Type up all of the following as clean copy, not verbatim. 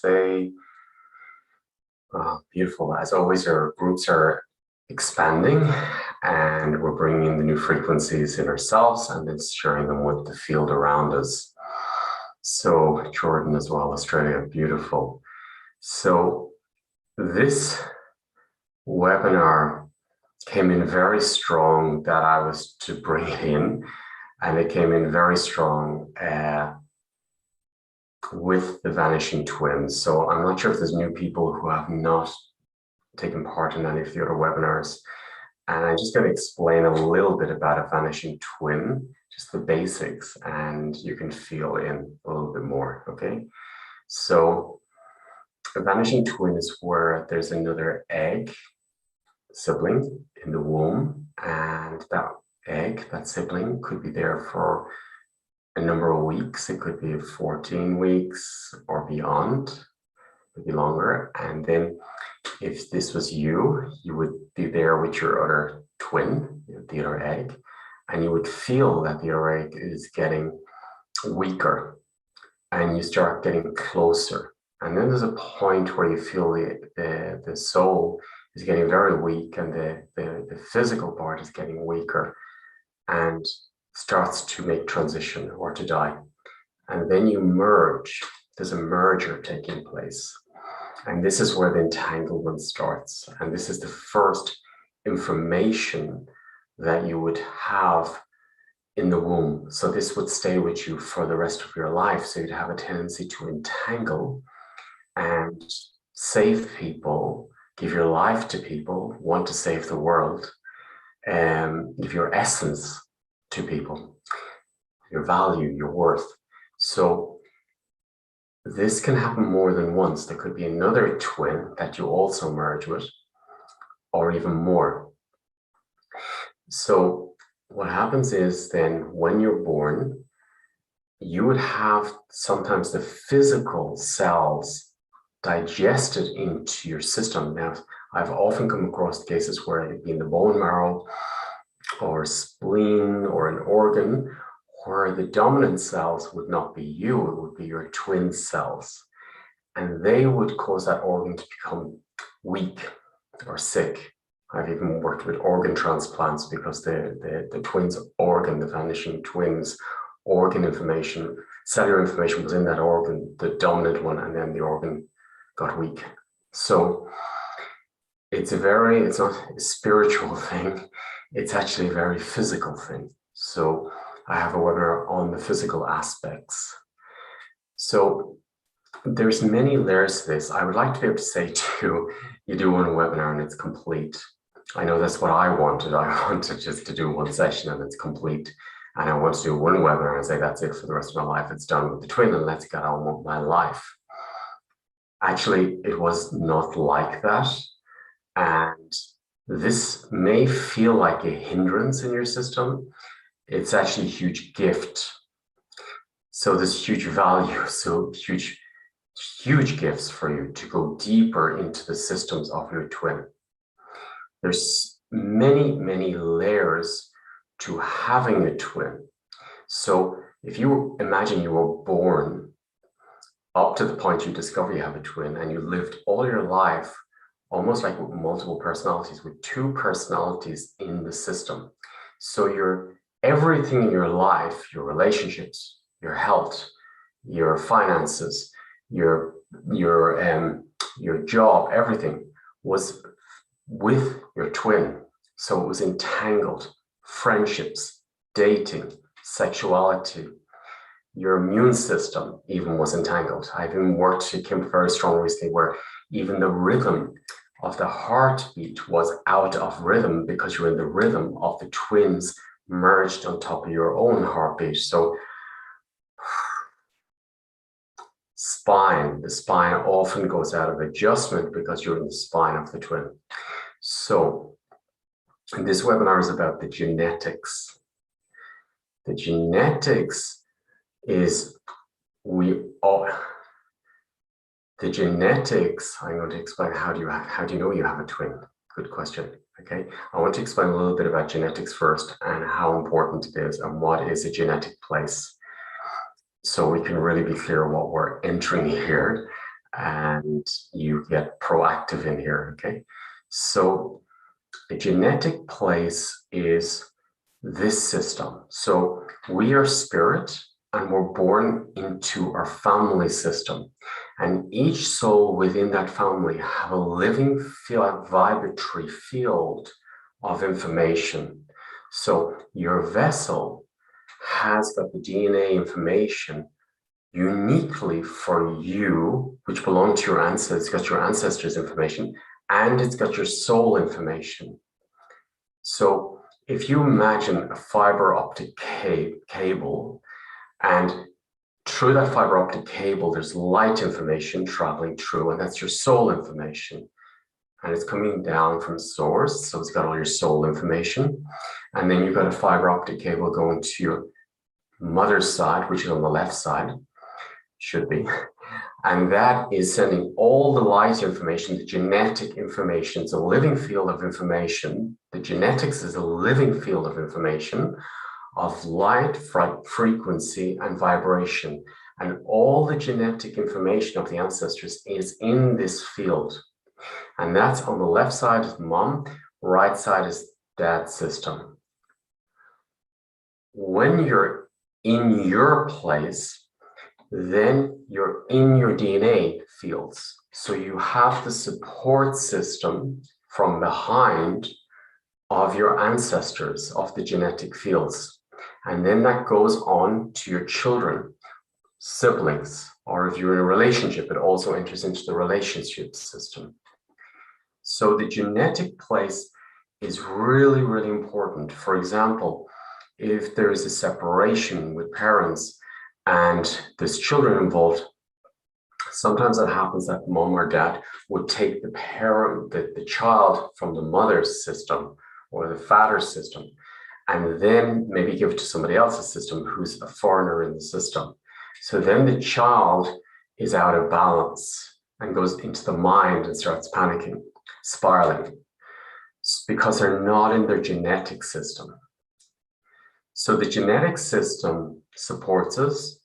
say. Beautiful. As always, our groups are expanding and we're bringing in the new frequencies in ourselves and then sharing them with the field around us. So Jordan as well, Australia, beautiful. So this webinar came in very strong that I was to bring it in, and it came in very strong with the Vanishing twins. So I'm not sure if there's new people who have not taken part in any of the other webinars. And I'm just going to explain a little bit about a vanishing twin, just the basics, and you can feel in a little bit more, okay? So a vanishing twin is where there's another egg sibling in the womb, and that egg, that sibling, could be there for a number of weeks. It could be 14 weeks or beyond, it could be longer. And then if this was you, you would be there with your other twin, the other egg, and you would feel that the other egg is getting weaker and you start getting closer. And then there's a point where you feel the soul is getting very weak and the physical part is getting weaker and starts to make transition or to die. And then you merge. There's a merger taking place. And this is where the entanglement starts. And this is the first information that you would have in the womb. So this would stay with you for the rest of your life. So you'd have a tendency to entangle and save people, give your life to people, want to save the world, give your essence to people, your value, your worth. So this can happen more than once. There could be another twin that you also merge with, or even more. So what happens is then when you're born, you would have sometimes the physical cells digested into your system. Now, I've often come across cases where it'd be in the bone marrow or spleen or an organ where the dominant cells would not be you, it would be your twin cells. And they would cause that organ to become weak or sick. I've even worked with organ transplants because the twins organ, the vanishing twins organ information, cellular information was in that organ, the dominant one, and then the organ got weak. So it's not a spiritual thing, it's actually a very physical thing. So I have a webinar on the physical aspects. So there's many layers to this. I would like to be able to say to you, you do one webinar and it's complete. I know that's what I wanted. I wanted just to do one session and it's complete. And I want to do one webinar and say that's it for the rest of my life. It's done with the twin and let's get on with my life. Actually, it was not like that. And this may feel like a hindrance in your system. It's actually a huge gift. So there's huge value, so huge gifts for you to go deeper into the systems of your twin. There's many layers to having a twin. So if you imagine you were born up to the point you discover you have a twin and you lived all your life almost like with multiple personalities, with two personalities in the system. So everything in your life, your relationships, your health, your finances, your job, everything was with your twin. So it was entangled. Friendships, dating, sexuality, your immune system even was entangled. I've even worked, it came very strong recently, where even the rhythm of the heartbeat was out of rhythm because you're in the rhythm of the twins merged on top of your own heartbeat. So the spine often goes out of adjustment because you're in the spine of the twin. So this webinar is about the genetics. The genetics is the genetics, I'm going to explain how do you know you have a twin? Good question. Okay, I want to explain a little bit about genetics first and how important it is and what is a genetic place. So we can really be clear what we're entering here and you get proactive in here, okay? So the genetic place is this system. So we are spirit and we're born into our family system. And each soul within that family have a living vibratory field of information. So your vessel has got the DNA information uniquely for you, which belong to your ancestors. It's got your ancestors' information, and it's got your soul information. So if you imagine a fiber optic cable, and through that fiber optic cable, there's light information traveling through, and that's your soul information. And it's coming down from source, so it's got all your soul information. And then you've got a fiber optic cable going to your mother's side, which is on the left side, should be. And that is sending all the light information, the genetic information. It's a living field of information. The genetics is a living field of information of light, frequency, and vibration. And all the genetic information of the ancestors is in this field. And that's on the left side is mom, right side is dad's system. When you're in your place, then you're in your DNA fields. So you have the support system from behind of your ancestors, of the genetic fields. And then that goes on to your children, siblings, or if you're in a relationship, it also enters into the relationship system. So the genetic place is really, really important. For example, if there is a separation with parents and there's children involved, sometimes it happens that mom or dad would take the child from the mother's system or the father's system, and then maybe give it to somebody else's system who's a foreigner in the system. So then the child is out of balance and goes into the mind and starts panicking, spiraling, because they're not in their genetic system. So the genetic system supports us.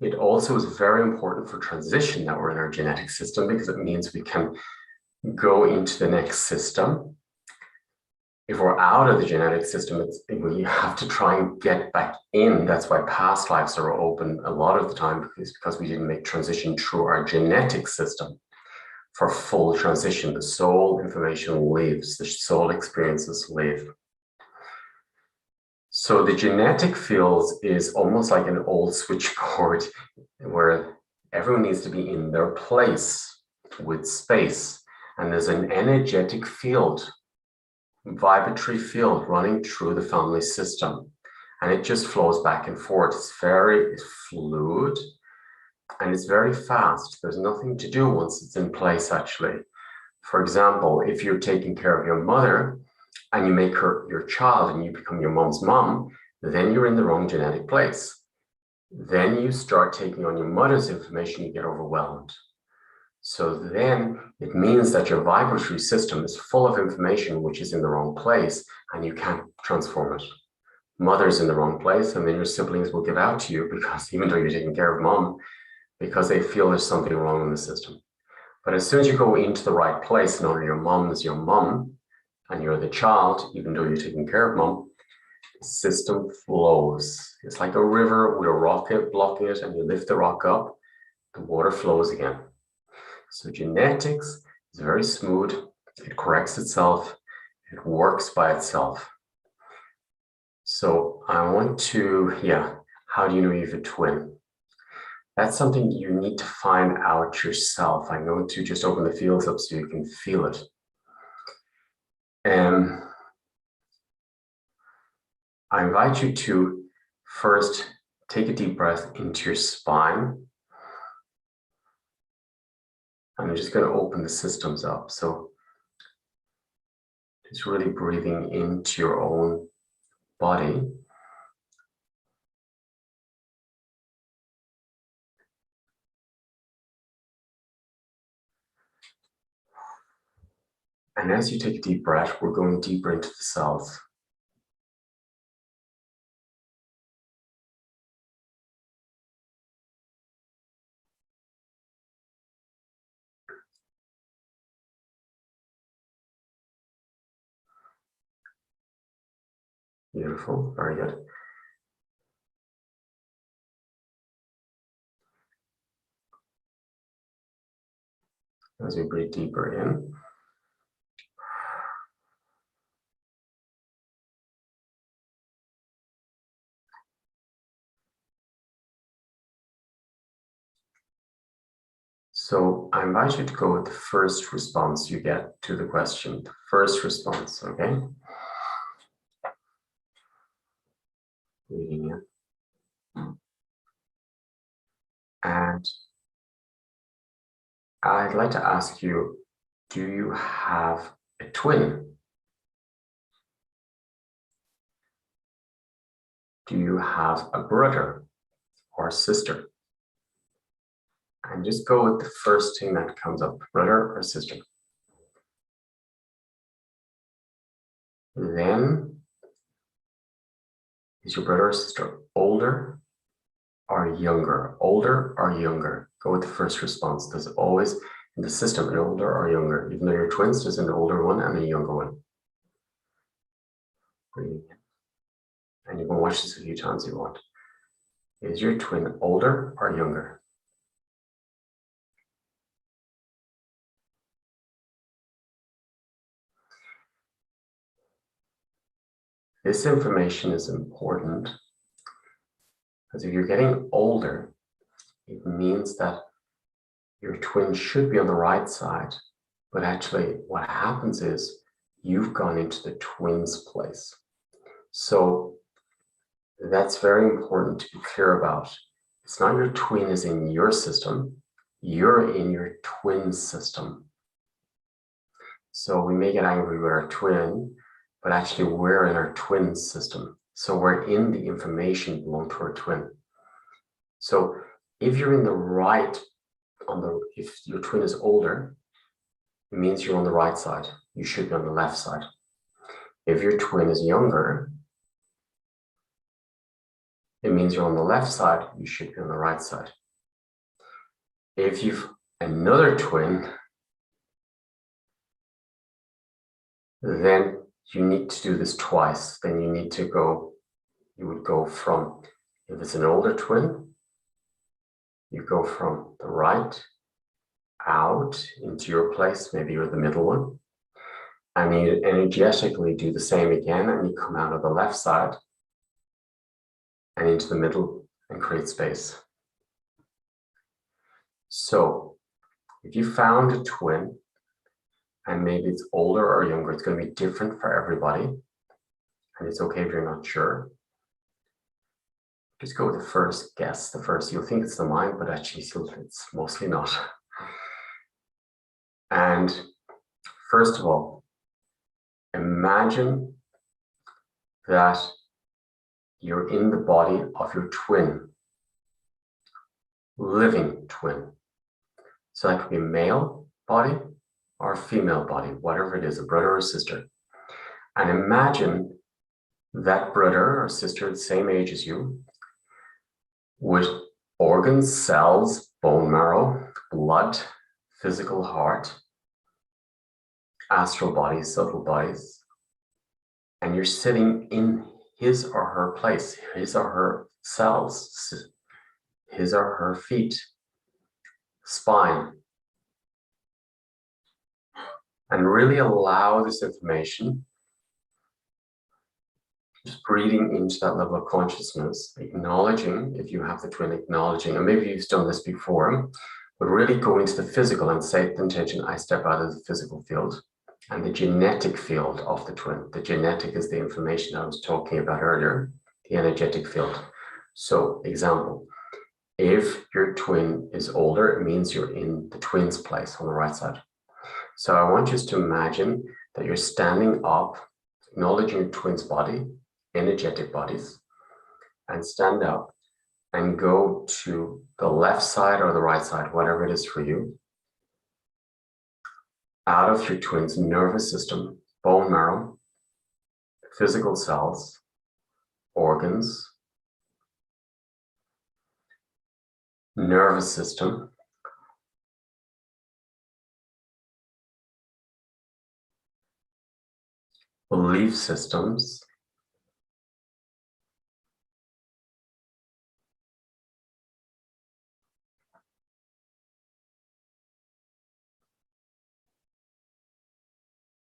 It also is very important for transition that we're in our genetic system, because it means we can go into the next system. If we're out of the genetic system, we have to try and get back in. That's why past lives are open a lot of the time, because we didn't make transition through our genetic system. For full transition, the soul information leaves, the soul experiences leave. So the genetic fields is almost like an old switchboard where everyone needs to be in their place with space. And there's an energetic field, vibratory field running through the family system. And it just flows back and forth. It's very fluid and it's very fast. There's nothing to do once it's in place, actually. For example, if you're taking care of your mother, and you make her your child and you become your mom's mom, then you're in the wrong genetic place. Then you start taking on your mother's information, you get overwhelmed. So then it means that your vibratory system is full of information which is in the wrong place and you can't transform it. Mother's in the wrong place, and then your siblings will give out to you, because even though you're taking care of mom, because they feel there's something wrong in the system. But as soon as you go into the right place and honor your mom as your mom, and you're the child, even though you're taking care of mom, the system flows. It's like a river with a rock blocking it, and you lift the rock up, the water flows again. So genetics is very smooth. It corrects itself. It works by itself. So I want to, how do you know you have a twin? That's something you need to find out yourself. I'm going to just open the fields up so you can feel it. I invite you to first take a deep breath into your spine. I'm just going to open the systems up. So just really breathing into your own body. And as you take a deep breath, we're going deeper into the cells. Beautiful, very good. As we breathe deeper in. So I invite you to go with the first response you get to the question, the first response, okay? Breathing in. And I'd like to ask you, do you have a twin? Do you have a brother or sister? And just go with the first thing that comes up, brother or sister. Then, is your brother or sister older or younger? Older or younger? Go with the first response. There's always in the system an older or younger. Even though you're twins, there's an older one and a younger one. Breathing in. And you can watch this a few times if you want. Is your twin older or younger? This information is important because if you're getting older, it means that your twin should be on the right side, but actually what happens is you've gone into the twins place. So that's very important to be clear about. It's not your twin is in your system, you're in your twin system. So we may get angry with our twin, but actually we're in our twin system. So we're in the information belong to our twin. So if you're in the right, if your twin is older, it means you're on the right side. You should be on the left side. If your twin is younger, it means you're on the left side. You should be on the right side. If you've another twin, then you need to do this twice. Then you need to go, you would go from, if it's an older twin, you go from the right out into your place. Maybe you're the middle one. And you energetically do the same again, and you come out of the left side and into the middle and create space. So if you found a twin, and maybe it's older or younger, it's going to be different for everybody. And it's okay if you're not sure. Just go with the first guess, the first. You'll think it's the mind, but actually it's mostly not. And first of all, imagine that you're in the body of your twin, living twin. So that could be a male body or a female body, whatever it is, a brother or sister. And imagine that brother or sister, the same age as you, with organs, cells, bone marrow, blood, physical heart, astral bodies, subtle bodies, and you're sitting in his or her place, his or her cells, his or her feet, spine, and really allow this information, just breathing into that level of consciousness, acknowledging, if you have the twin, acknowledging, and maybe you've done this before, but really go into the physical and set the intention, I step out of the physical field and the genetic field of the twin. The genetic is the information I was talking about earlier, the energetic field. So, example, if your twin is older, it means you're in the twins place on the right side. So I want you to imagine that you're standing up, acknowledging your twin's body, energetic bodies, and stand up and go to the left side or the right side, whatever it is for you, out of your twin's nervous system, bone marrow, physical cells, organs, nervous system, belief systems,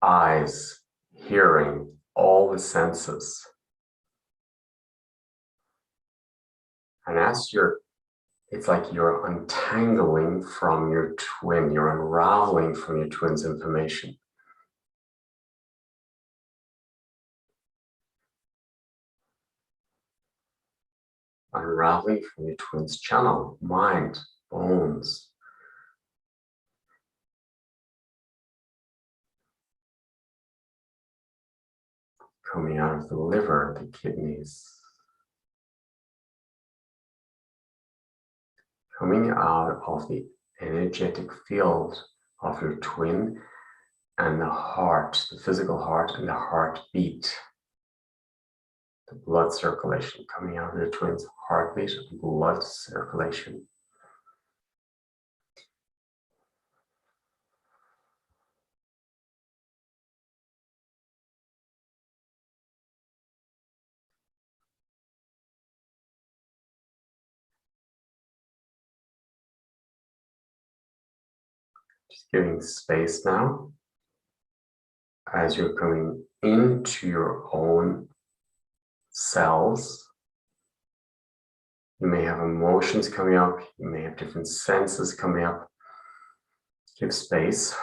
eyes, hearing, all the senses. And as it's like you're untangling from your twin, you're unraveling from your twin's information. Unraveling from your twin's channel, mind, bones. Coming out of the liver, the kidneys. Coming out of the energetic field of your twin and the heart, the physical heart and the heartbeat. The blood circulation coming out of your twin's heartbeat, blood circulation. Just giving space now as you're coming into your own cells. You may have emotions coming up, you may have different senses coming up. Give space.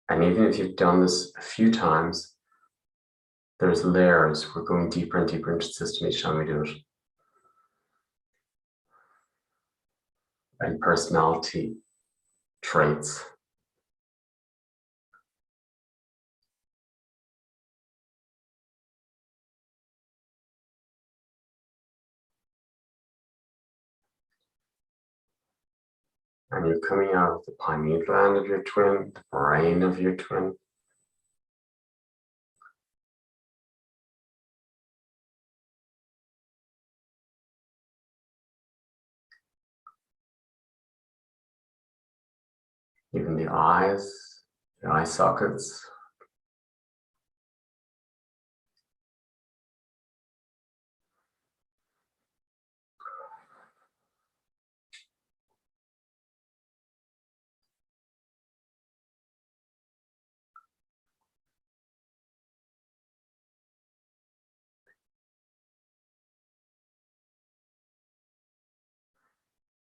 And even if you've done this a few times, there's layers. We're going deeper and deeper into the system each time we do it. And personality traits. And you're coming out of the pineal gland of your twin, the brain of your twin. Even the eyes, the eye sockets.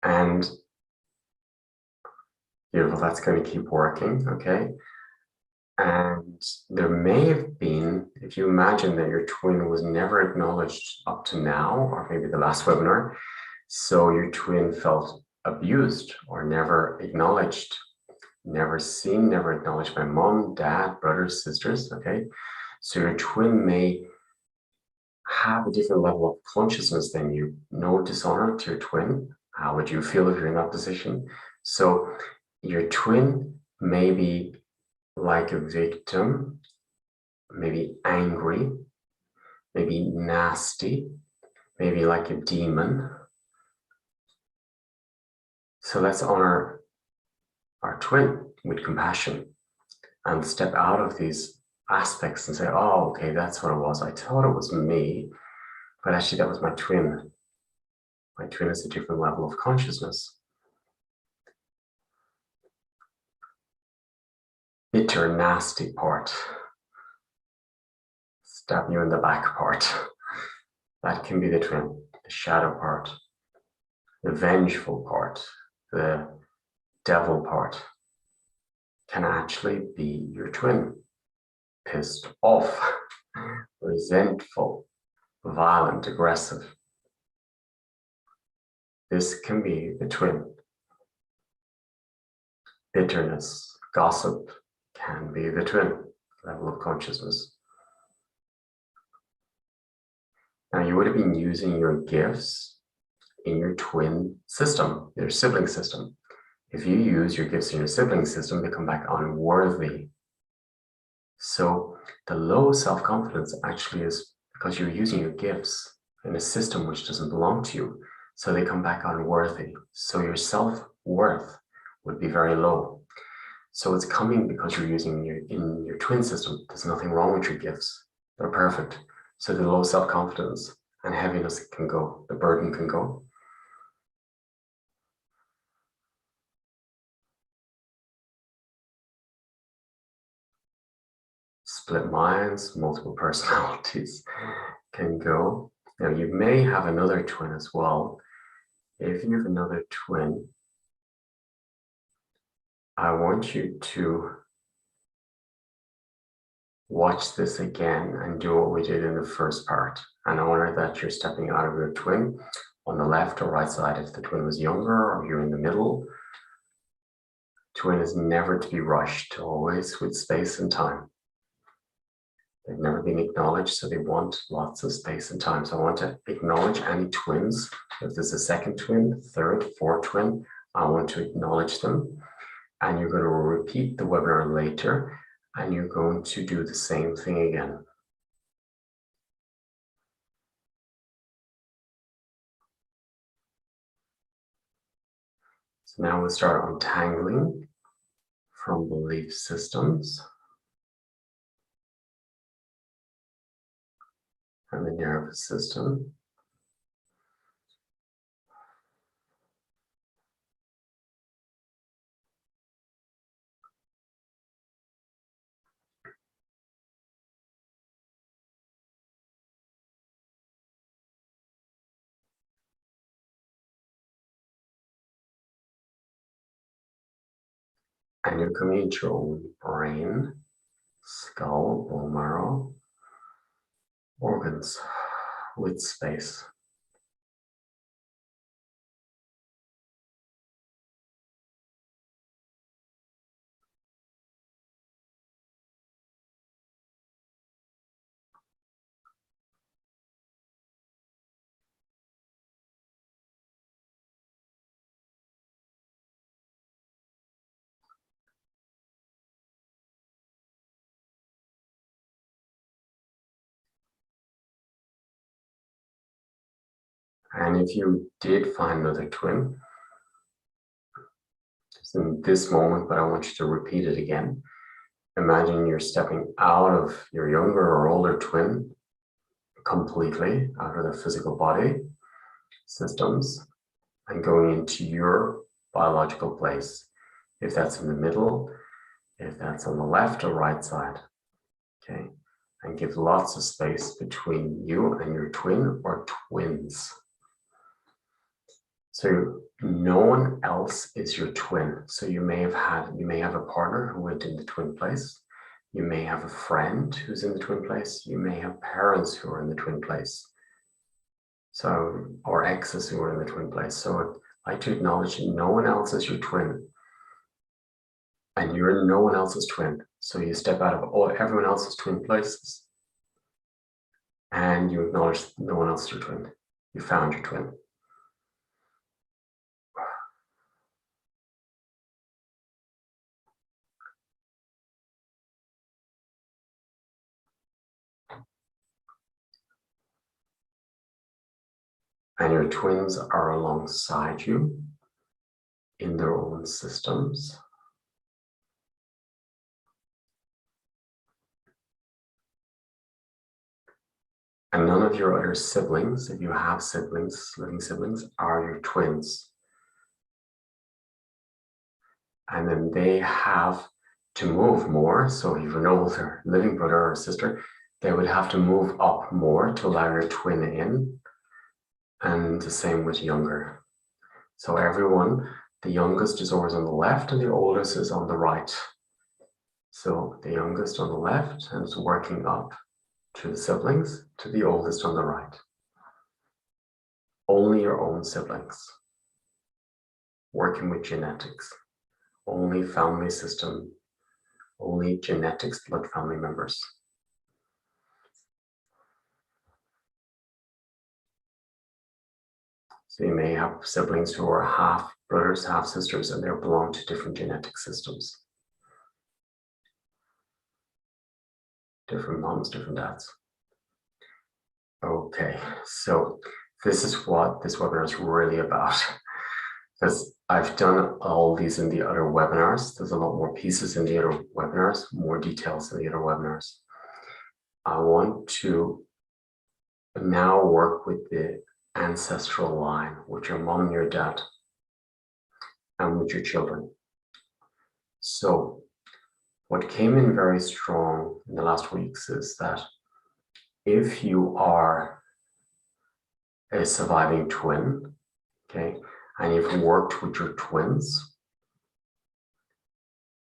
And beautiful, that's going to keep working, okay? And there may have been, if you imagine that your twin was never acknowledged up to now, or maybe the last webinar, so your twin felt abused or never acknowledged, never seen, never acknowledged by mom, dad, brothers, sisters, okay? So your twin may have a different level of consciousness than you. No dishonor to your twin. How would you feel if you're in that position? So your twin may be like a victim, maybe angry, maybe nasty, maybe like a demon. So let's honor our twin with compassion and step out of these aspects and say, oh, okay, that's what it was. I thought it was me, but actually that was my twin. My twin is a different level of consciousness. Bitter, nasty part. Stab you in the back part. That can be the twin, the shadow part, the vengeful part, the devil part can actually be your twin. Pissed off, resentful, violent, aggressive. This can be the twin. Bitterness, gossip can be the twin level of consciousness. Now you would have been using your gifts in your twin system, your sibling system. If you use your gifts in your sibling system, they come back unworthy. So the low self-confidence actually is because you're using your gifts in a system which doesn't belong to you. So they come back unworthy. So your self-worth would be very low. So it's coming because you're using in your twin system. There's nothing wrong with your gifts. They're perfect. So the low self-confidence and heaviness can go, the burden can go. Split minds, multiple personalities can go. Now you may have another twin as well. If you have another twin, I want you to watch this again and do what we did in the first part, and honor that you're stepping out of your twin on the left or right side if the twin was younger or you're in the middle. Twin is never to be rushed, always with space and time. They've never been acknowledged, so they want lots of space and time. So I want to acknowledge any twins. If there's a second twin, third, fourth twin, I want to acknowledge them. And you're going to repeat the webinar later, and you're going to do the same thing again. So now we'll start untangling from belief systems and the nervous system. And you're coming into your own brain, skull, bone marrow, organs with space. And if you did find another twin, just in this moment, but I want you to repeat it again. Imagine you're stepping out of your younger or older twin completely, out of the physical body systems, and going into your biological place. If that's in the middle, if that's on the left or right side, okay? And give lots of space between you and your twin or twins. So no one else is your twin. So you may have a partner who went in the twin place. You may have a friend who's in the twin place. You may have parents who are in the twin place. So, or exes who are in the twin place. So I like to acknowledge no one else is your twin. And you're no one else's twin. So you step out of everyone else's twin places. And you acknowledge no one else is your twin. You found your twin. And your twins are alongside you in their own systems. And none of your other siblings, if you have siblings, living siblings, are your twins. And then they have to move more. So if you have an older living brother or sister, they would have to move up more to allow your twin in. And the same with younger. So everyone, the youngest is always on the left and the oldest is on the right. So the youngest on the left and it's working up to the siblings, to the oldest on the right. Only your own siblings. Working with genetics. Only family system. Only genetics, blood family members. So you may have siblings who are half brothers, half sisters, and they belong to different genetic systems. Different moms, different dads. Okay, so this is what this webinar is really about. Because I've done all these in the other webinars. There's a lot more pieces in the other webinars, more details in the other webinars. I want to But now work with the ancestral line, with your mom and your dad, and with your children. So what came in very strong in the last weeks is that if you are a surviving twin, okay, and you've worked with your twins,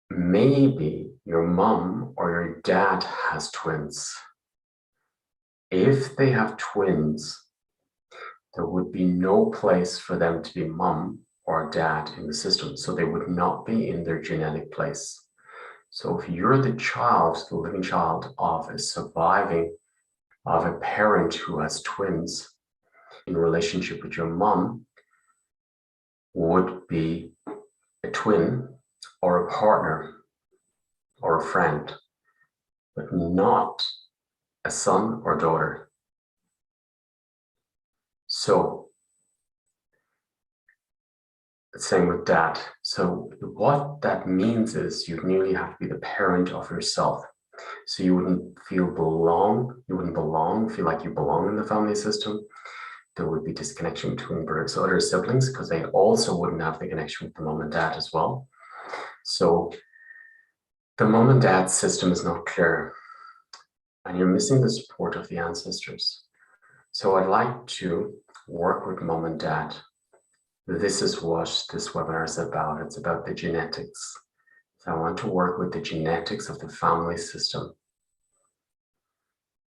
maybe your mom or your dad has twins. If they have twins, there would be no place for them to be mom or dad in the system, so they would not be in their genetic place. So if you're the child, the living child of a parent who has twins, in relationship with your mom would be a twin or a partner or a friend, but not a son or daughter. So same with dad. So what that means is you nearly have to be the parent of yourself. So you wouldn't feel feel like you belong in the family system. There would be disconnection between Berg's other siblings because they also wouldn't have the connection with the mom and dad as well. So the mom and dad system is not clear, and you're missing the support of the ancestors. So I'd like to work with mom and dad. This is what this webinar is about. It's about the genetics. So I want to work with the genetics of the family system.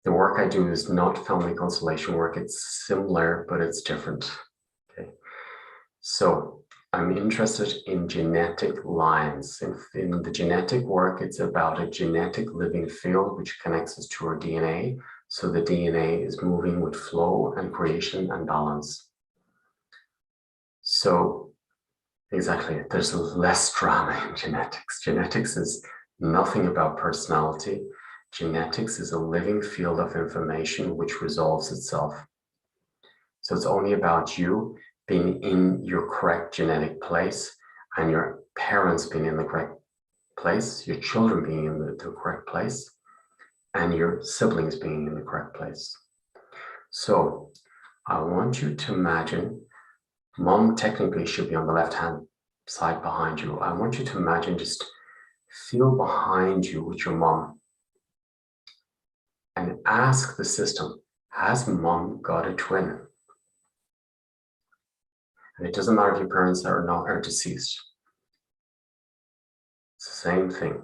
The work I do is not family constellation work. It's similar, but it's different. Okay. So I'm interested in genetic lines. In the genetic work, it's about a genetic living field which connects us to our DNA. So the DNA is moving with flow and creation and balance. So exactly, there's less drama in genetics. Genetics is nothing about personality. Genetics is a living field of information which resolves itself. So it's only about you being in your correct genetic place and your parents being in the correct place, your children being in the correct place, and your siblings being in the correct place. So I want you to imagine, mom technically should be on the left-hand side behind you. I want you to imagine, just feel behind you with your mom and ask the system, has mom got a twin? And it doesn't matter if your parents are deceased. It's the same thing,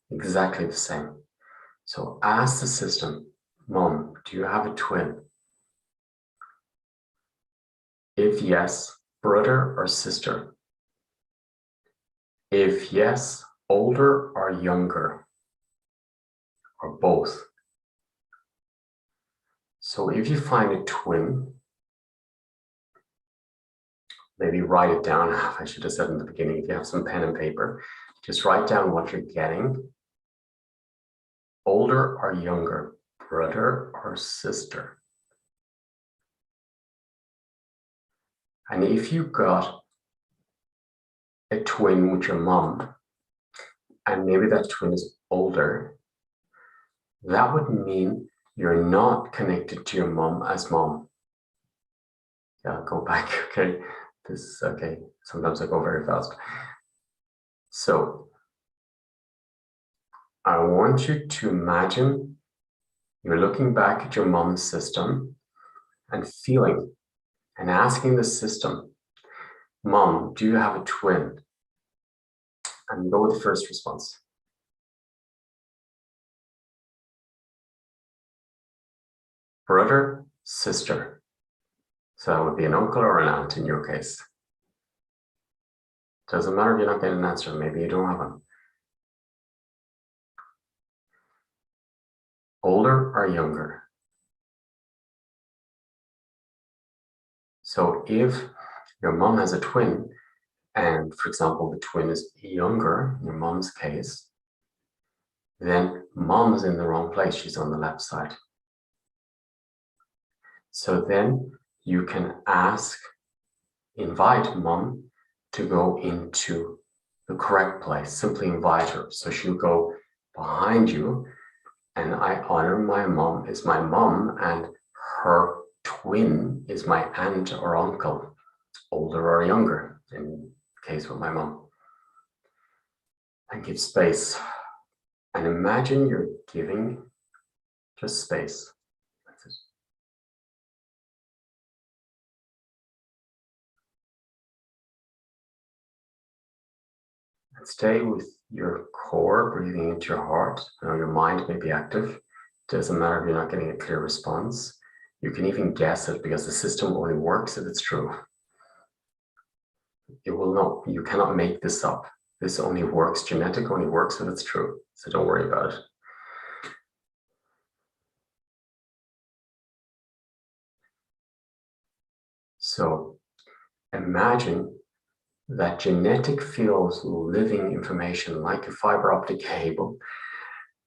exactly the same. So ask the system, mom, do you have a twin? If yes, brother or sister? If yes, older or younger? Or both? So if you find a twin, maybe write it down. I should have said in the beginning, if you have some pen and paper, just write down what you're getting. Older or younger, brother or sister? And if you got a twin with your mom, and maybe that twin is older, that would mean you're not connected to your mom as mom. Yeah, go back, okay? This is okay. Sometimes I go very fast. So I want you to imagine you're looking back at your mom's system and feeling and asking the system, mom, do you have a twin? And go with the first response. Brother, sister. So that would be an uncle or an aunt in your case. Doesn't matter if you're not getting an answer, maybe you don't have one. Older or younger? So if your mom has a twin, and for example, the twin is younger, in your mom's case, then mom is in the wrong place, she's on the left side. So then you can invite mom to go into the correct place, simply invite her. So she'll go behind you, and I honor my mom as my mom, and her twin is my aunt or uncle, older or younger, in case with my mom. And give space. And imagine you're giving just space. That's it. And stay with your core, breathing into your heart. Now your mind may be active. It doesn't matter if you're not getting a clear response. You can even guess it because the system only works if it's true. It will know. You cannot make this up. This only works, genetic only works if it's true. So don't worry about it. So imagine that genetic field living information like a fiber optic cable,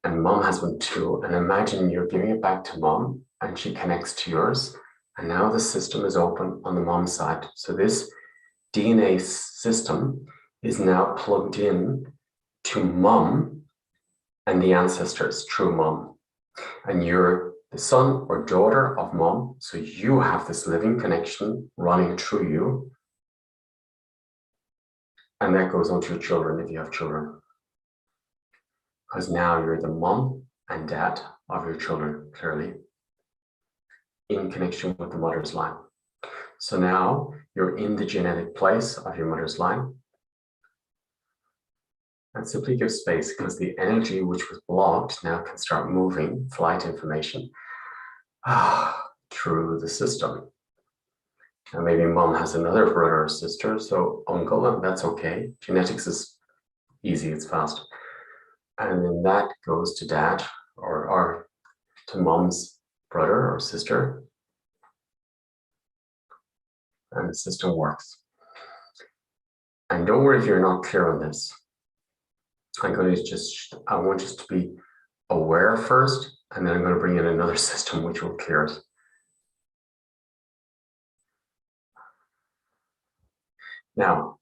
and mom has one too. And imagine you're giving it back to mom and she connects to yours. And now the system is open on the mom side. So this DNA system is now plugged in to mom and the ancestors through mom. And you're the son or daughter of mom. So you have this living connection running through you. And that goes on to your children if you have children. Because now you're the mom and dad of your children, clearly, in connection with the mother's line. So now you're in the genetic place of your mother's line. And simply give space, because the energy which was blocked now can start moving, flight information, through the system. And maybe mom has another brother or sister, so uncle, and that's okay. Genetics is easy, it's fast. And then that goes to dad or to mom's brother or sister. And the system works. And don't worry if you're not clear on this. I want us to be aware first, and then I'm going to bring in another system which will clear it. Now,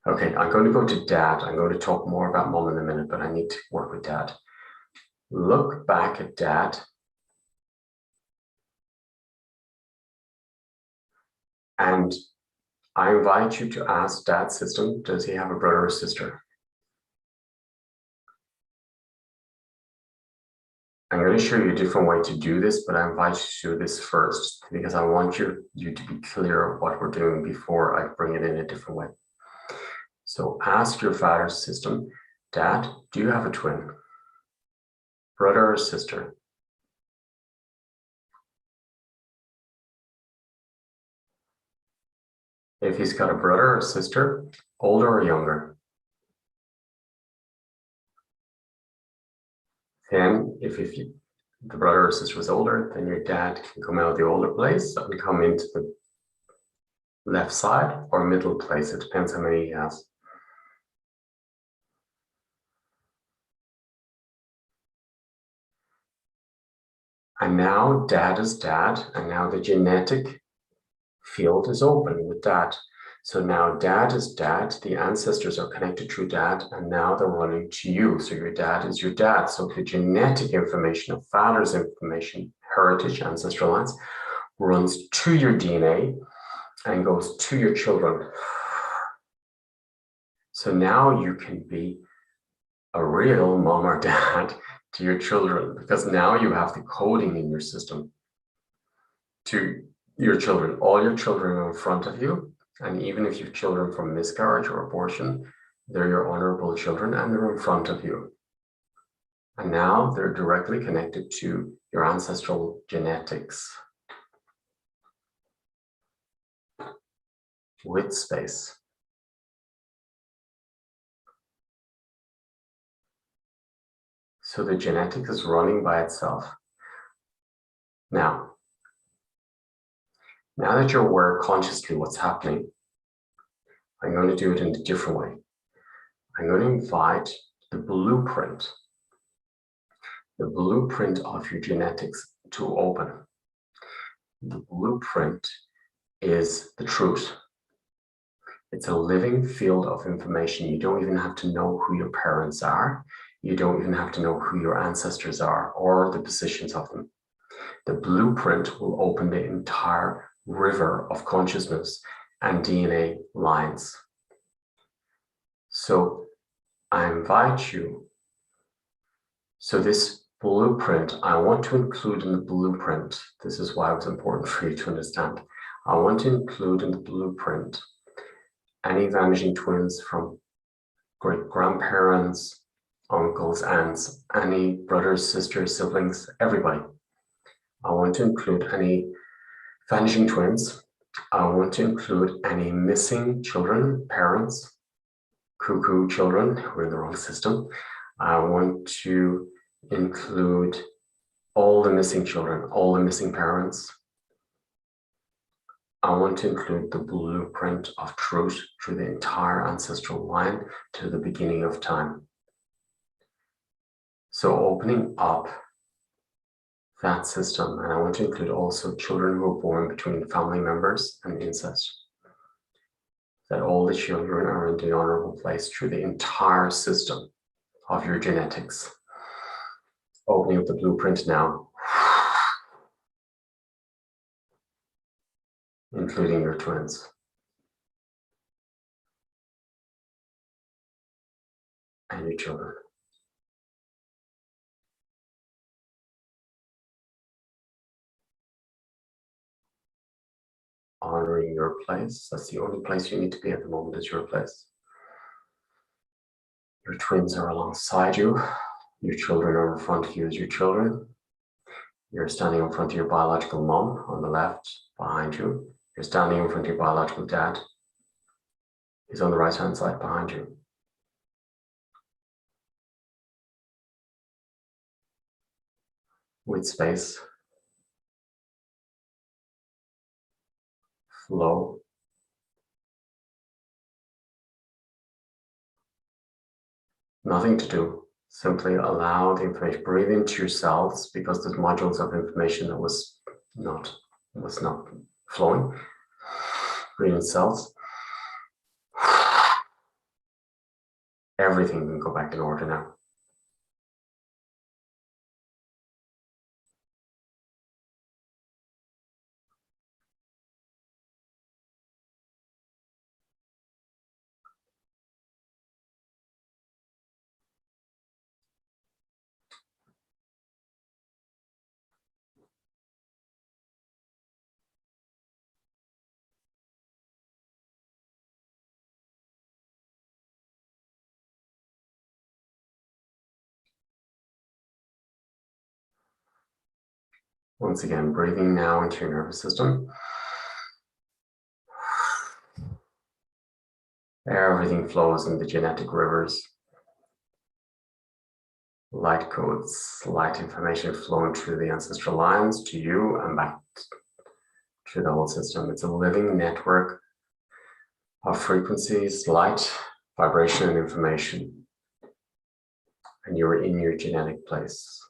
okay, I'm going to go to dad. I'm going to talk more about mom in a minute, but I need to work with dad. Look back at dad. And I invite you to ask dad's system, does he have a brother or sister? I'm going to show you a different way to do this, but I invite you to do this first because I want you to be clear of what we're doing before I bring it in a different way. So ask your father's system, Dad, do you have a twin? Brother or sister? If he's got a brother or sister, older or younger? Then if the brother or sister was older, then your dad can come out of the older place and come into the left side or middle place. It depends how many he has. And now dad is dad, and now the genetic field is open with dad. So now dad is dad, the ancestors are connected through dad, and now they're running to you. So your dad is your dad. So the genetic information of father's information, heritage, ancestral lines, runs to your DNA and goes to your children. So now you can be a real mom or dad to your children, because now you have the coding in your system to your children. All your children are in front of you, and even if you have children from miscarriage or abortion, they're your honorable children and they're in front of you. And now they're directly connected to your ancestral genetics with space. So the genetics is running by itself. Now that you're aware consciously what's happening, I'm going to do it in a different way. I'm going to invite the blueprint of your genetics to open. The blueprint is the truth. It's a living field of information. You don't even have to know who your parents are. You don't even have to know who your ancestors are or the positions of them. The blueprint will open the entire river of consciousness and DNA lines. So I invite you. So this blueprint, I want to include in the blueprint. This is why it was important for you to understand. I want to include in the blueprint any vanishing twins from great grandparents, uncles, aunts, any brothers, sisters, siblings, everybody. I want to include any vanishing twins. I want to include any missing children, parents, cuckoo children who are in the wrong system. I want to include all the missing children, all the missing parents. I want to include the blueprint of truth through the entire ancestral line to the beginning of time. So opening up that system, and I want to include also children who are born between family members and incest. That all the children are in the honorable place through the entire system of your genetics. Opening up the blueprint now, including your twins and your children. Honoring your place. That's the only place you need to be at the moment, is your place. Your twins are alongside you. Your children are in front of you as your children. You're standing in front of your biological mom on the left, behind you. You're standing in front of your biological dad. He's on the right-hand side behind you. With space, flow. Nothing to do. Simply allow the information. Breathe into yourselves, because there's modules of information that was not flowing. Breathe in cells. Everything can go back in order now. Once again, breathing now into your nervous system. Everything flows in the genetic rivers. Light codes, light information flowing through the ancestral lines to you and back to the whole system. It's a living network of frequencies, light, vibration, and information. And you're in your genetic place.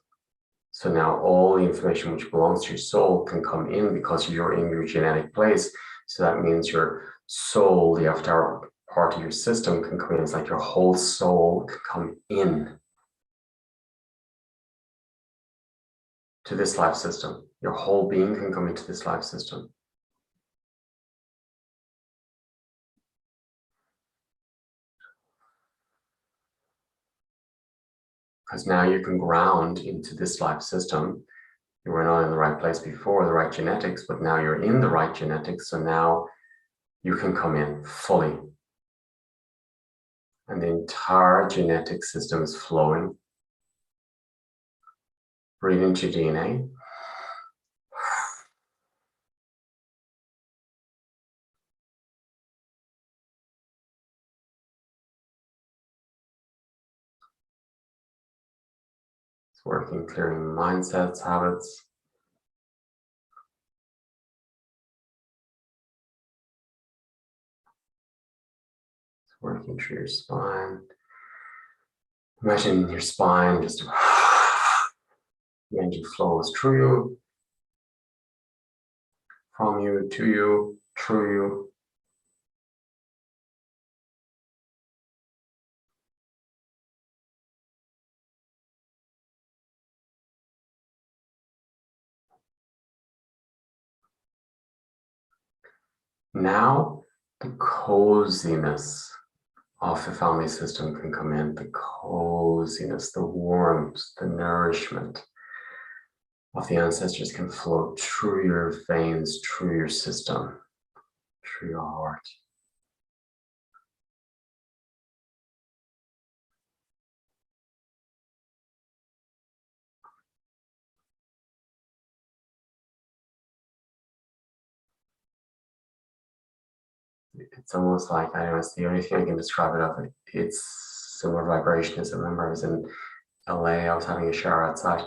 So now all the information which belongs to your soul can come in because you're in your genetic place. So that means your soul, the avatar part of your system, can come in. It's like your whole soul can come in to this life system. Your whole being can come into this life system. Because now you can ground into this life system. You were not in the right place before, the right genetics, but now you're in the right genetics. So now you can come in fully. And the entire genetic system is flowing. Breathe into your DNA. It's working, clearing mindsets, habits. It's working through your spine. Imagine your spine just the energy flows through you, from you, to you, through you. Now the coziness of the family system can come in, the coziness, the warmth, the nourishment of the ancestors can flow through your veins, through your system, through your heart. It's almost like, I don't know, it's the only thing I can describe it of. It's similar vibration. I remember I was in LA, I was having a shower outside,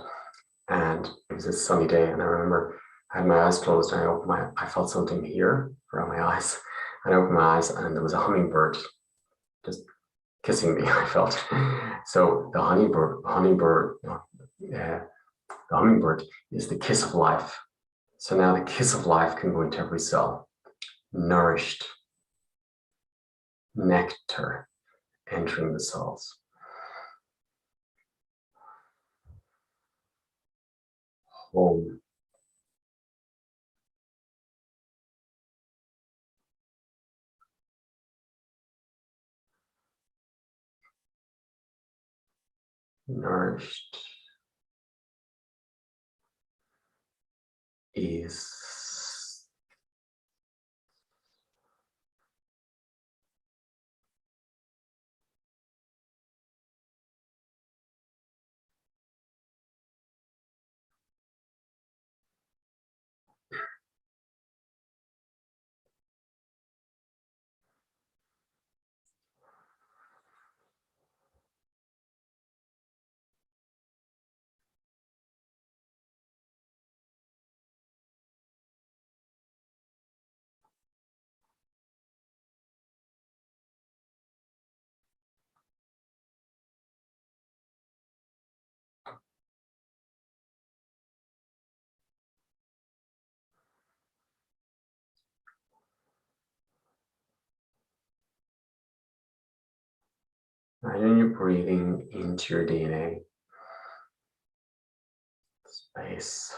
and it was a sunny day, and I remember I had my eyes closed, and I felt something here around my eyes, and I opened my eyes, and there was a hummingbird just kissing me. I felt so the hummingbird is the kiss of life. So now the kiss of life can go into every cell, nourished nectar entering the cells. Home. Nourished is and then you're breathing into your DNA space.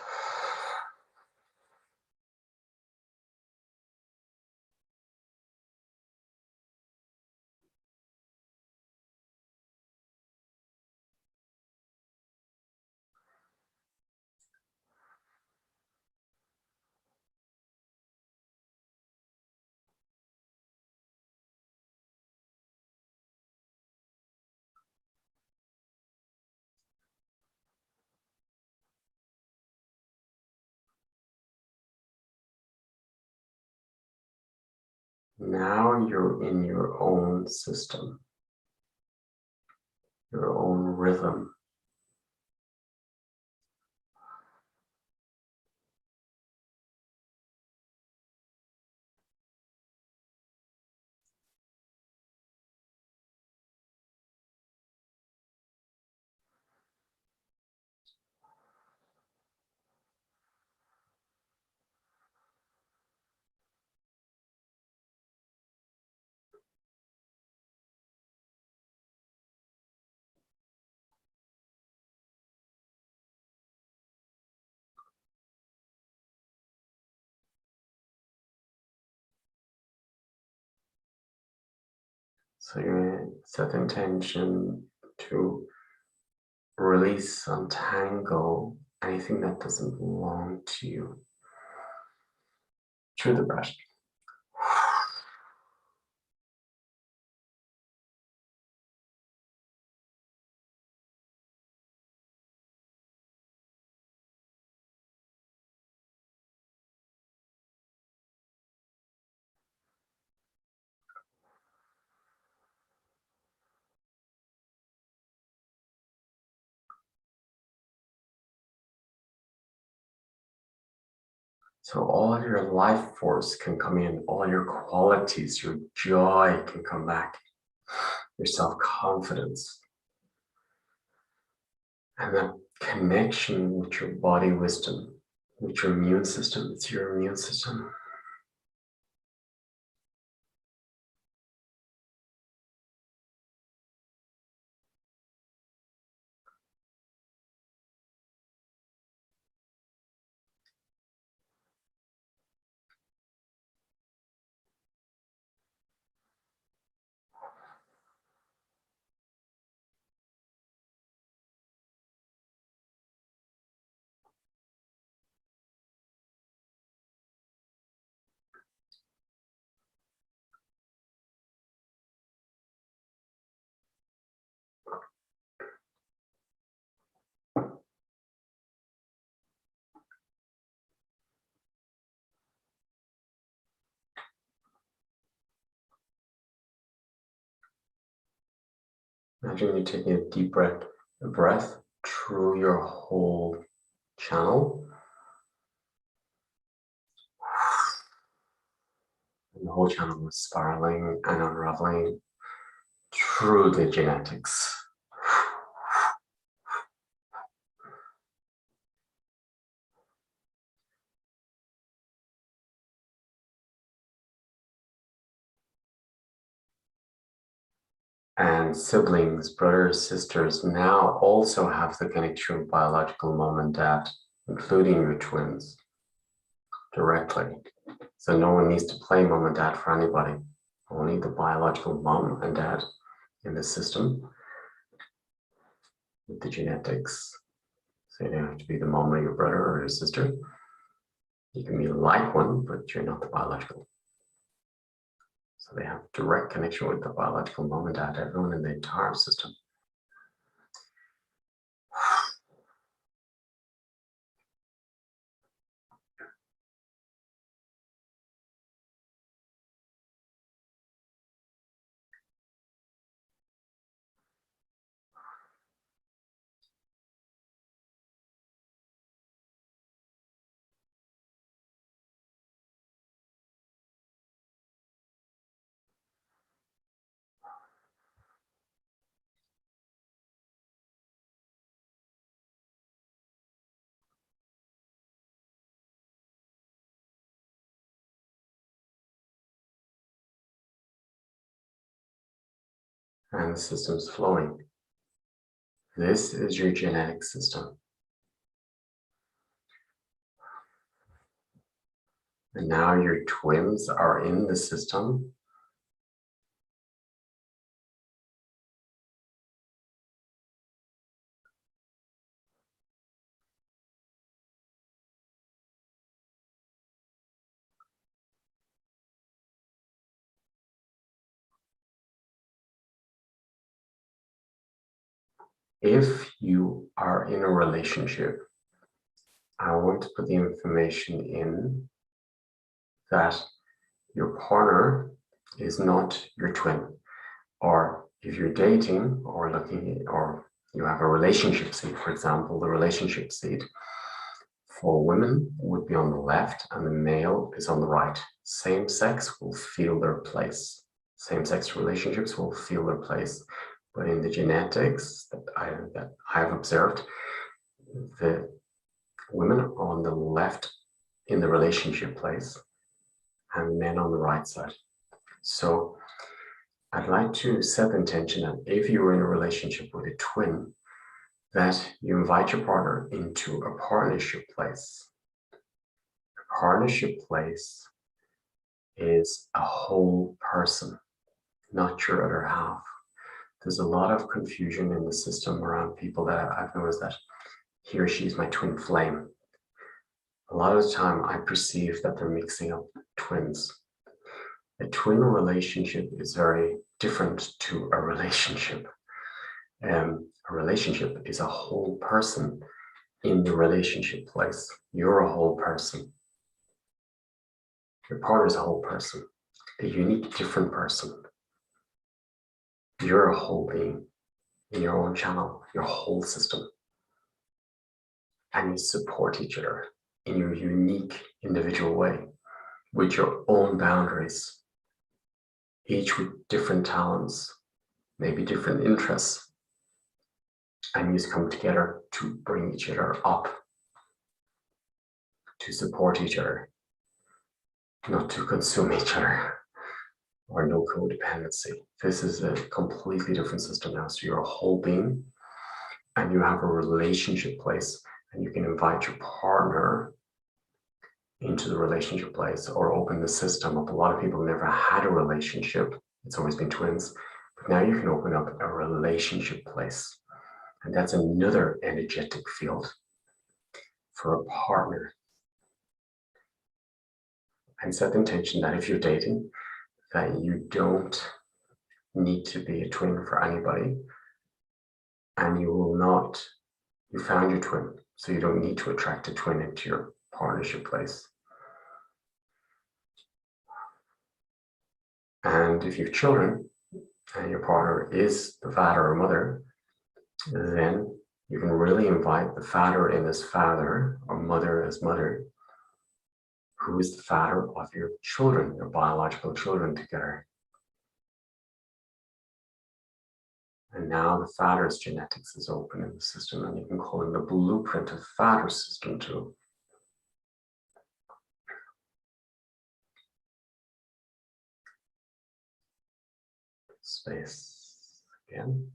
Now you're in your own system, your own rhythm. So you set the intention to release, untangle anything that doesn't belong to you through the breath. So all your life force can come in, all your qualities, your joy can come back, your self-confidence, and that connection with your body wisdom, with your immune system. It's your immune system. Imagine you taking a deep breath through your whole channel. And the whole channel is spiraling and unraveling through the genetics. And siblings, brothers, sisters now also have the connection with biological mom and dad, including your twins, directly. So no one needs to play mom and dad for anybody. Only the biological mom and dad in the system with the genetics. So you don't have to be the mom of your brother or your sister. You can be like one, but you're not the biological. So they have direct connection with the biological mom and dad, everyone in the entire system. And the system's flowing. This is your genetic system. And now your twins are in the system. If you are in a relationship, I want to put the information in that your partner is not your twin. Or if you're dating or looking, or you have a relationship seed, for example, the relationship seed for women would be on the left and the male is on the right. Same sex will feel their place. Same sex relationships will feel their place. But in the genetics that I have observed, the women are on the left in the relationship place and men on the right side. So I'd like to set the intention that if you're in a relationship with a twin, that you invite your partner into a partnership place. A partnership place is a whole person, not your other half. There's a lot of confusion in the system around people that I've noticed that he or she is my twin flame. A lot of the time I perceive that they're mixing up twins. A twin relationship is very different to a relationship. A relationship is a whole person in the relationship place. You're a whole person. Your partner is a whole person, a unique, different person. You're a whole being in your own channel, your whole system. And you support each other in your unique, individual way with your own boundaries, each with different talents, maybe different interests. And you come together to bring each other up, to support each other, not to consume each other, or no codependency. This is a completely different system now. So you're a whole being and you have a relationship place, and you can invite your partner into the relationship place or open the system up. A lot of people never had a relationship. It's always been twins. But now you can open up a relationship place. And that's another energetic field for a partner. And set the intention that if you're dating, that you don't need to be a twin for anybody, and you will not, you found your twin, so you don't need to attract a twin into your partnership place. And if you have children, and your partner is the father or mother, then you can really invite the father in as father or mother as mother, who is the father of your children, your biological children together. And now the father's genetics is open in the system, and you can call it the blueprint of father system too. Space again.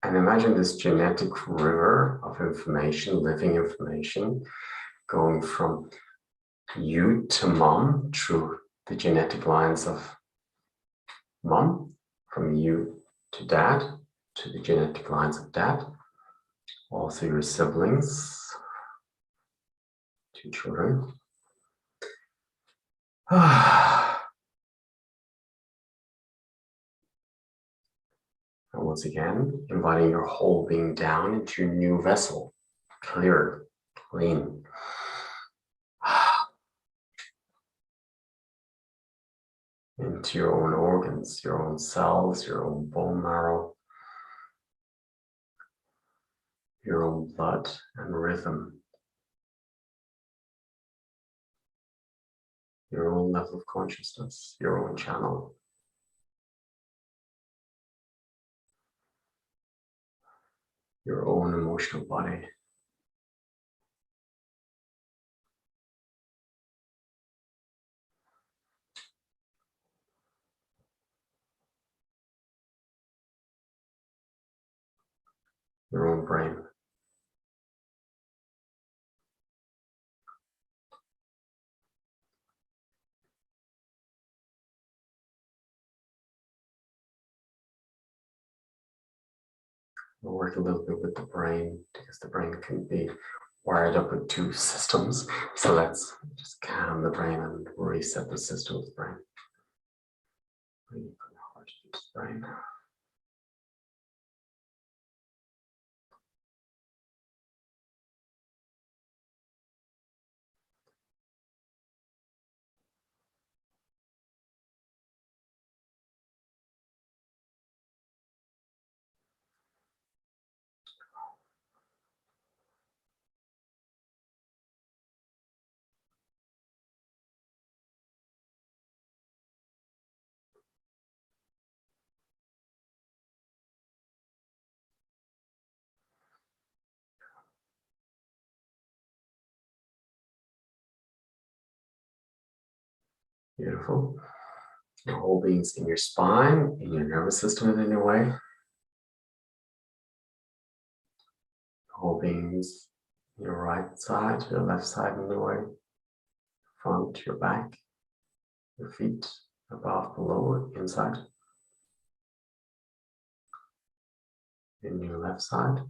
And imagine this genetic river of information, living information, going from you to mom through the genetic lines of mom, from you to dad, to the genetic lines of dad, also your siblings, 2 children. And once again, inviting your whole being down into your new vessel, clear, clean. Into your own organs, your own cells, your own bone marrow, your own blood and rhythm, your own level of consciousness, your own channel. Your own emotional body. Your own brain. We'll work a little bit with the brain because the brain can be wired up with 2 systems. So let's just calm the brain and reset the system of the brain. Breathe from the heart into the brain. Beautiful. Your whole being's in your spine, in your nervous system in any way. Your whole being's your right side, your left side in the way. Front, your back, your feet, above, below, inside. In your left side,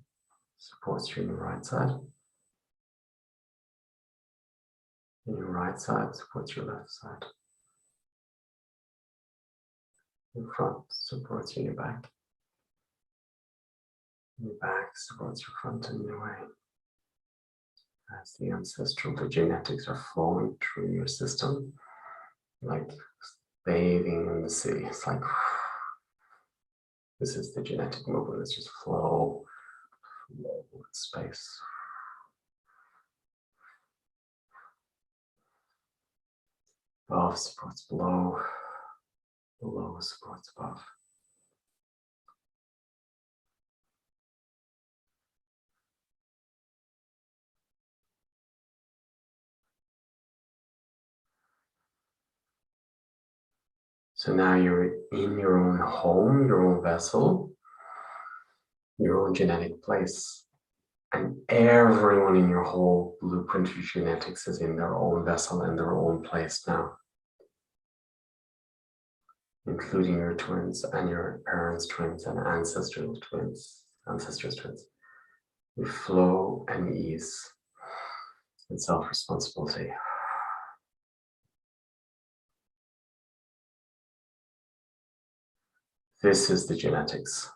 supports you in your right side. In your right side, supports your left side. In front, supports you in your back. Your back supports your front and your way. As the ancestral, the genetics are flowing through your system, like bathing in the sea. It's like, this is the genetic movement. It's just flow with space. Above supports below, below supports above. So now you're in your own home, your own vessel, your own genetic place. And everyone in your whole blueprint of genetics is in their own vessel and their own place now, including your twins and your parents' twins and ancestors' twins. With flow and ease and self-responsibility. This is the genetics.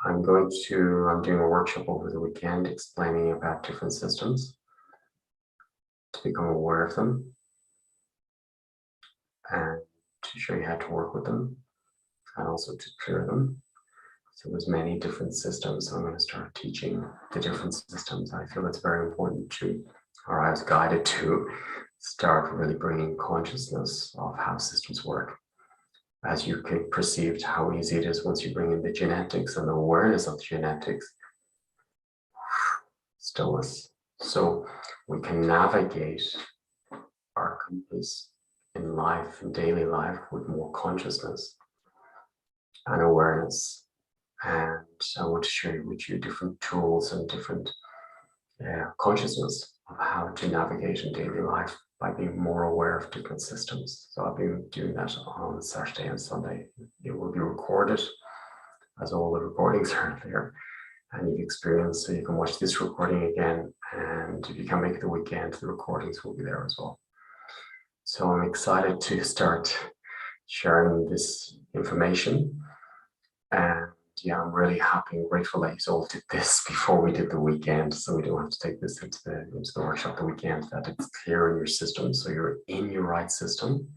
I'm doing a workshop over the weekend explaining about different systems to become aware of them and to show you how to work with them and also to clear them. So there's many different systems. So I'm going to start teaching the different systems. I feel it's very important or I was guided to start really bringing consciousness of how systems work. As you can perceive how easy it is once you bring in the genetics and the awareness of the genetics, stillness. So we can navigate our compass in life, in daily life, with more consciousness and awareness. And I want to share with you different tools and different consciousness of how to navigate in daily life by being more aware of different systems. So I'll be doing that on Saturday and Sunday. It will be recorded, as all the recordings are there. And you've experienced, so you can watch this recording again. And if you can make it the weekend, the recordings will be there as well. So I'm excited to start sharing this information. And yeah, I'm really happy and grateful that you all did this before we did the weekend, so we don't have to take this into the workshop the weekend, that it's clear in your system, so you're in your right system.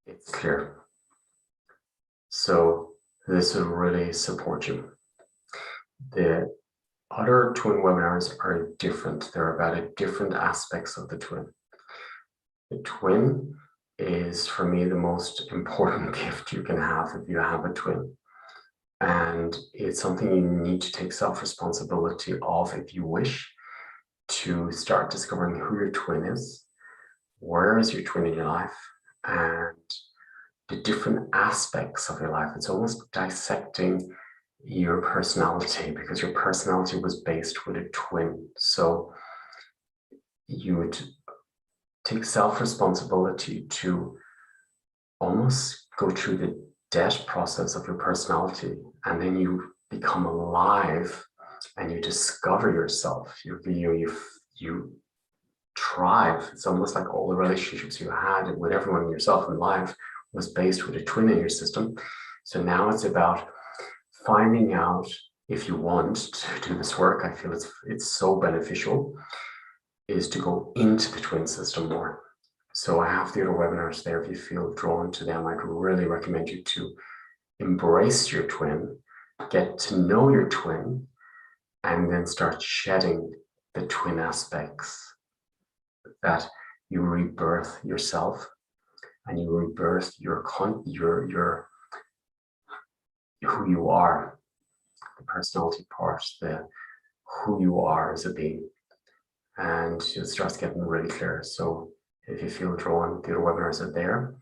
It's clear. So this will really support you. The other twin webinars are different. They're about different aspects of the twin. The twin is, for me, the most important gift you can have if you have a twin. And it's something you need to take self-responsibility of if you wish to start discovering who your twin is, where is your twin in your life, and the different aspects of your life. It's almost dissecting your personality, because your personality was based with a twin. So you would take self-responsibility to almost go through the death process of your personality, and then you become alive and you discover yourself. You thrive. It's almost like all the relationships you had with everyone and yourself in life was based with a twin in your system. So now it's about finding out, if you want to do this work, I feel it's so beneficial, is to go into the twin system more. So I have the other webinars there. If you feel drawn to them, I'd really recommend you to embrace your twin, get to know your twin, and then start shedding the twin aspects, that you rebirth yourself and you rebirth your who you are, the personality part, the who you are as a being, and it starts getting really clear. So if you feel drawn, the other webinars are there,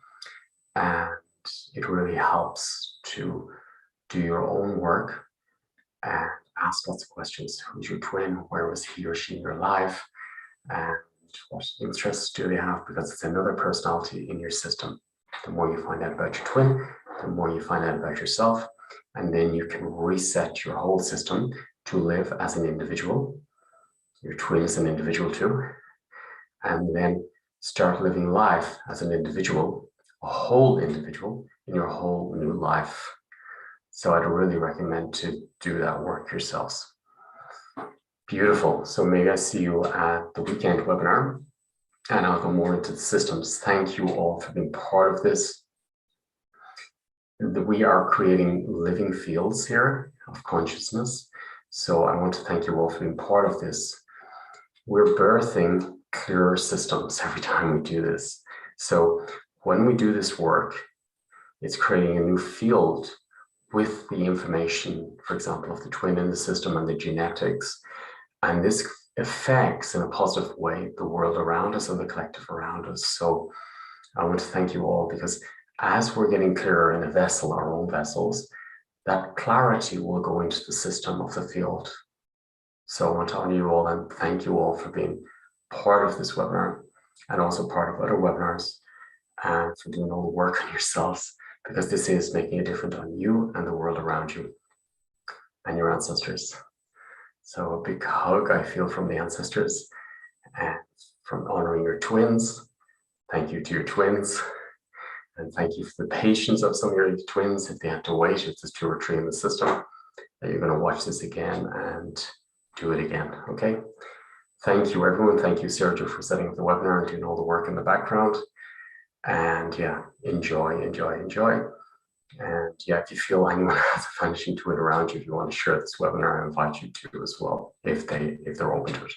and it really helps to do your own work and ask lots of questions. Who's your twin? Where was he or she in your life? And what interests do they have? Because it's another personality in your system. The more you find out about your twin, the more you find out about yourself, and then you can reset your whole system to live as an individual. Your twin is an individual too. And then start living life as an individual, a whole individual in your whole new life. So I'd really recommend to do that work yourselves. Beautiful. So maybe I see you at the weekend webinar, and I'll go more into the systems. Thank you all for being part of this. We are creating living fields here of consciousness. So I want to thank you all for being part of this. We're birthing clearer systems every time we do this. So when we do this work, it's creating a new field with the information, for example, of the twin in the system and the genetics. And this affects in a positive way the world around us and the collective around us. So I want to thank you all, because as we're getting clearer in a vessel, our own vessels, that clarity will go into the system of the field. So I want to honor you all and thank you all for being part of this webinar and also part of other webinars, and for doing all the work on yourselves, because this is making a difference on you and the world around you and your ancestors. So a big hug I feel from the ancestors and from honoring your twins. Thank you to your twins. And thank you for the patience of some of your twins if they have to wait, if there's 2 or 3 in the system, that you're going to watch this again and do it again, okay? Thank you, everyone. Thank you, Sergio, for setting up the webinar and doing all the work in the background. And yeah, enjoy, enjoy, enjoy. And yeah, if you feel anyone has a vanishing twin around you, if you want to share this webinar, I invite you to as well, if they're open to it.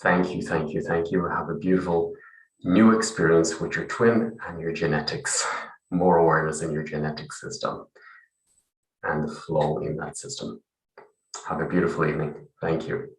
Thank you, thank you, thank you. Have a beautiful new experience with your twin and your genetics, more awareness in your genetic system and the flow in that system. Have a beautiful evening. Thank you.